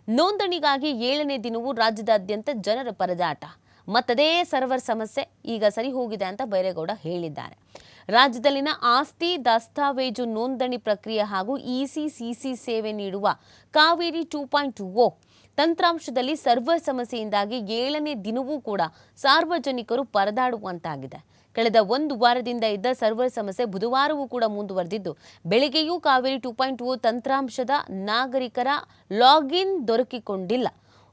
ನೋಂದಣಿಗಾಗಿ 7ನೇ ದಿನವೂ ರಾಜ್ಯದಾದ್ಯಂತ ಜನರ ಪರದಾಟ. ಮತ್ತದೇ ಸರ್ವರ್ ಸಮಸ್ಯೆ ಈಗ ಸರಿ ಹೋಗಿದೆ ಅಂತ ಬೈರೇಗೌಡ ಹೇಳಿದ್ದಾರೆ. ರಾಜ್ಯದಲ್ಲಿನ ಆಸ್ತಿ ದಸ್ತಾವೇಜು ನೋಂದಣಿ ಪ್ರಕ್ರಿಯೆ ಹಾಗೂ ಇಸಿ-ಸಿಸಿ ಸೇವೆ ನೀಡುವ ಕಾವೇರಿ 2.0 ತಂತ್ರಾಂಶದಲ್ಲಿ ಸರ್ವರ್ ಸಮಸ್ಯೆಯಿಂದಾಗಿ 7ನೇ ದಿನವೂ ಕೂಡ ಸಾರ್ವಜನಿಕರು ಪರದಾಡುವಂತಾಗಿದೆ. ಕಳೆದ ಒಂದು ವಾರದಿಂದ ಇದ್ದ ಸರ್ವರ್ ಸಮಸ್ಯೆ ಬುಧವಾರವೂ ಕೂಡ ಮುಂದುವರೆದಿದ್ದು, ಬೆಳಗ್ಗೆಯೂ ಕಾವೇರಿ 2.0 ತಂತ್ರಾಂಶದ ನಾಗರಿಕರ ಲಾಗಿನ್ ದೊರಕಿಕೊಂಡಿಲ್ಲ.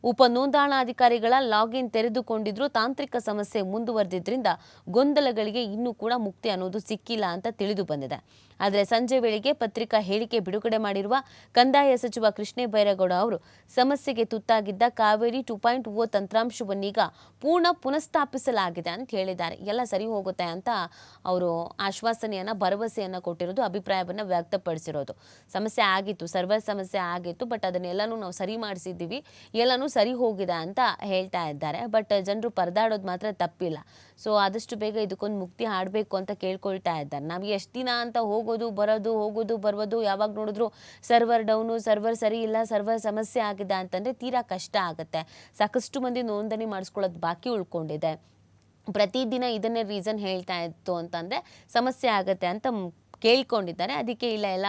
ಉಪ ನೋಂದಣಾಧಿಕಾರಿಗಳ ಲಾಗಿನ್ ತೆರೆದುಕೊಂಡಿದ್ರು ತಾಂತ್ರಿಕ ಸಮಸ್ಯೆ ಮುಂದುವರೆದಿದ್ದರಿಂದ ಗೊಂದಲಗಳಿಗೆ ಇನ್ನೂ ಕೂಡ ಮುಕ್ತಿ ಅನ್ನೋದು ಸಿಕ್ಕಿಲ್ಲ ಅಂತ ತಿಳಿದು ಬಂದಿದೆ. ಆದರೆ ಸಂಜೆ ವೇಳೆಗೆ ಪತ್ರಿಕಾ ಹೇಳಿಕೆ ಬಿಡುಗಡೆ ಮಾಡಿರುವ ಕಂದಾಯ ಸಚಿವ ಕೃಷ್ಣ ಬೈರೇಗೌಡ ಅವರು ಸಮಸ್ಯೆಗೆ ತುತ್ತಾಗಿದ್ದ ಕಾವೇರಿ 2.0 ತಂತ್ರಾಂಶವನ್ನೀಗ ಪುನಃಸ್ಥಾಪಿಸಲಾಗಿದೆ ಅಂತ ಹೇಳಿದ್ದಾರೆ. ಎಲ್ಲ ಸರಿ ಹೋಗುತ್ತೆ ಅಂತ ಅವರು ಭರವಸೆಯನ್ನ ಕೊಟ್ಟಿರೋದು, ಅಭಿಪ್ರಾಯವನ್ನ ವ್ಯಕ್ತಪಡಿಸಿರೋದು. ಸಮಸ್ಯೆ ಆಗಿತ್ತು, ಸರ್ವರ್ ಸಮಸ್ಯೆ ಆಗಿತ್ತು, ಬಟ್ ಅದನ್ನೆಲ್ಲನೂ ನಾವು ಸರಿ ಮಾಡಿಸಿದ್ದೀವಿ, ಎಲ್ಲನೂ ಸರಿ ಹೋಗಿದೆ ಅಂತ ಹೇಳ್ತಾ ಇದ್ದಾರೆ. ಬಟ್ ಜನರು ಪರದಾಡೋದು ಮಾತ್ರ ತಪ್ಪಿಲ್ಲ. ಸೊ ಆದಷ್ಟು ಬೇಗ ಇದಕ್ಕೊಂದು ಮುಕ್ತಿ ಆಡಬೇಕು ಅಂತ ಕೇಳ್ಕೊಳ್ತಾ ಇದ್ದಾರೆ. ನಾವು ಎಷ್ಟು ದಿನ ಅಂತ ಹೋಗೋದು ಬರೋದು, ಯಾವಾಗ ನೋಡಿದ್ರು ಸರ್ವರ್ ಡೌನು, ಸರ್ವರ್ ಸರಿ ಇಲ್ಲ, ಸರ್ವರ್ ಸಮಸ್ಯೆ ಆಗಿದೆ ಅಂತಂದರೆ ತೀರಾ ಕಷ್ಟ ಆಗುತ್ತೆ. ಸಾಕಷ್ಟು ಮಂದಿ ನೋಂದಣಿ ಮಾಡಿಸ್ಕೊಳ್ಳೋದು ಬಾಕಿ ಉಳ್ಕೊಂಡಿದೆ. ಪ್ರತಿದಿನ ಇದನ್ನೇ ರೀಸನ್ ಹೇಳ್ತಾ ಇತ್ತು ಅಂತಂದರೆ ಸಮಸ್ಯೆ ಆಗುತ್ತೆ ಅಂತ ಕೇಳ್ಕೊಂಡಿದ್ದಾರೆ. ಅದಕ್ಕೆ ಎಲ್ಲ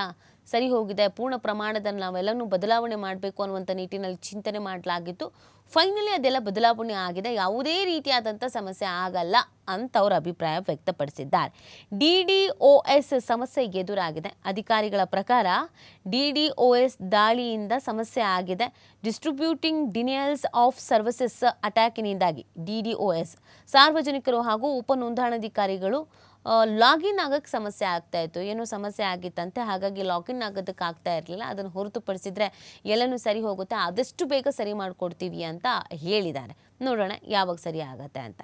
ಸರಿ ಹೋಗಿದೆ, ಪೂರ್ಣ ಪ್ರಮಾಣದಲ್ಲಿ ನಾವೆಲ್ಲನೂ ಬದಲಾವಣೆ ಮಾಡಬೇಕು ಅನ್ನುವಂಥ ನಿಟ್ಟಿನಲ್ಲಿ ಚಿಂತನೆ ಮಾಡಲಾಗಿತ್ತು. ಫೈನಲಿ ಅದೆಲ್ಲ ಬದಲಾವಣೆ ಆಗಿದೆ, ಯಾವುದೇ ರೀತಿಯಾದಂಥ ಸಮಸ್ಯೆ ಆಗಲ್ಲ ಅಂತ ಅವರ ಅಭಿಪ್ರಾಯ ವ್ಯಕ್ತಪಡಿಸಿದ್ದಾರೆ. DDoS ಸಮಸ್ಯೆ ಎದುರಾಗಿದೆ. ಅಧಿಕಾರಿಗಳ ಪ್ರಕಾರ DDoS ದಾಳಿಯಿಂದ ಸಮಸ್ಯೆ ಆಗಿದೆ. ಡಿಸ್ಟ್ರಿಬ್ಯೂಟಿಂಗ್ ಡಿನಿಯಲ್ಸ್ ಆಫ್ ಸರ್ವಿಸಸ್ ಅಟ್ಯಾಕಿನಿಂದಾಗಿ DDoS ಸಾರ್ವಜನಿಕರು ಹಾಗೂ ಉಪ ನೋಂದಣಾಧಿಕಾರಿಗಳು ಲಾಗಿನ್ ಆಗೋಕ್ಕೆ ಸಮಸ್ಯೆ ಆಗ್ತಾ ಇತ್ತು. ಏನೋ ಸಮಸ್ಯೆ ಆಗಿತ್ತಂತೆ, ಹಾಗಾಗಿ ಲಾಗಿನ್ ಆಗೋದಕ್ಕೆ ಆಗ್ತಾ ಇರಲಿಲ್ಲ. ಅದನ್ನು ಹೊರತುಪಡಿಸಿದ್ರೆ ಎಲ್ಲನೂ ಸರಿ ಹೋಗುತ್ತೆ, ಆದಷ್ಟು ಬೇಗ ಸರಿ ಮಾಡಿಕೊಡ್ತೀವಿ ಅಂತ ಹೇಳಿದ್ದಾರೆ. ನೋಡೋಣ ಯಾವಾಗ ಸರಿ ಆಗತ್ತೆ ಅಂತ.